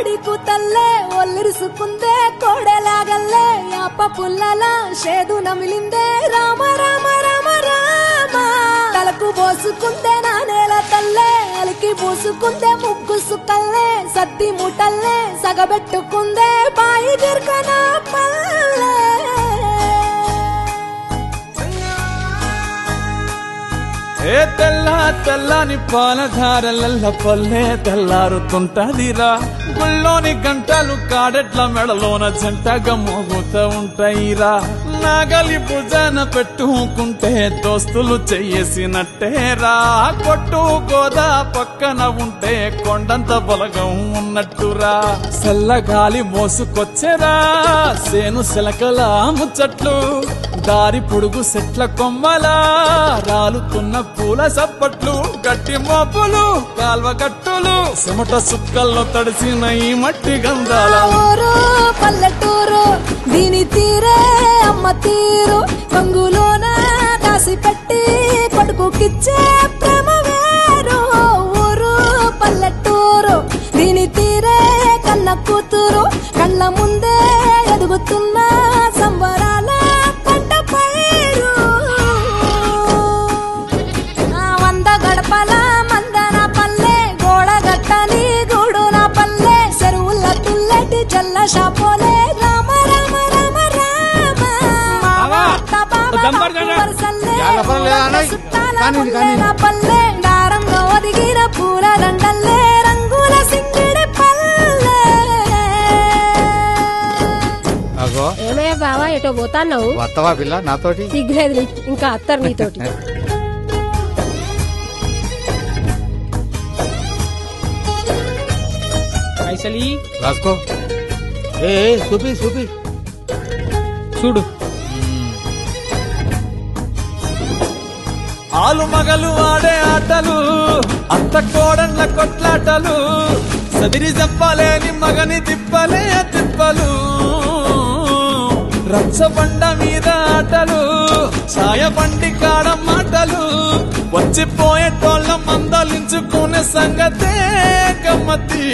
కోడి కూతల్లే ఒల్లిరుసుకుందే కోడెలాగల్లే యాప పుల్లల షేదు నమిలిందే రామ రామ రామ రామ తలకు పోసుకుందే నా నేల తల్లే అలికి పూసుకుందే ముగ్గు సుక్కల్లే సద్ది ముటల్లే సగబెట్టుకుందే బాయి గిర్కన పల్లె ఏ తెల్ల తెల్లని పాలధారలల్ల పల్లె తెల్లారుతుంటదిరా గుళ్ళోని గంటలు కాడెట్ల మెడలోన జంటగా మోగుతూ ఉంటాయిరా నాగలి భుజాన పెట్టుకుంటే దోస్తులు చెయ్యేసినట్టేరా కొట్టు గోదా పక్కన ఉంటే కొండంత బలగం ఉన్నట్టురా చల్లగాలి మోసుకొచ్చెరా సేను శిలకల ముచ్చట్లు దారి పొడుగు సెట్ల కొమ్మలా రాలుతున్న పూల సప్పట్లు గట్టి మోపులు కాల్వ గట్టులు చెమట సుక్కల్లో తడిసిన ఈ మట్టి గంధాల ఊరు పల్లెటూరు దీని తీరే అమ్మ తీరు కంగులోన దాసి పెట్టి కొడుకుకిచ్చే ప్రేమ వేరు ఊరు పల్లెటూరు దీని తీరే కన్న కూతురు కళ్ళ ముందే ఎదుగుతున్న సంబరాల పంట పైరు వంద గడపల మందన పల్లె గోడ గట్టని గూడు నా పల్లె చెరువుల తుల్లటి జల్ల షాపోలే రామ రామ రామ రామ నా పల్లె దారంలో ఒదిగిన పూల దండల్లే రంగుల సింగిడి పల్లె అగో ఏమయ్యా బావా ఎటో పోతాన్నావు వత్తవా పిల్ల నాతోటి సిగ్గులేదు ఇంకా అత్తరు నీతోటి పైసలి రాసుకో ఏ చూపి చూపి చూడు ఆలు మగలు ఆడే ఆటలు అత్త కోడళ్ళ కొట్లాటలు సదిరి చెప్పలేని మగని తిప్పలే తిప్పలు రచ్చబండ మీద ఆటలు ఛాయ బండి కాడ మాటలు వచ్చిపోయేటోళ్ళ మందలించుకునే సంగతే గమ్మతి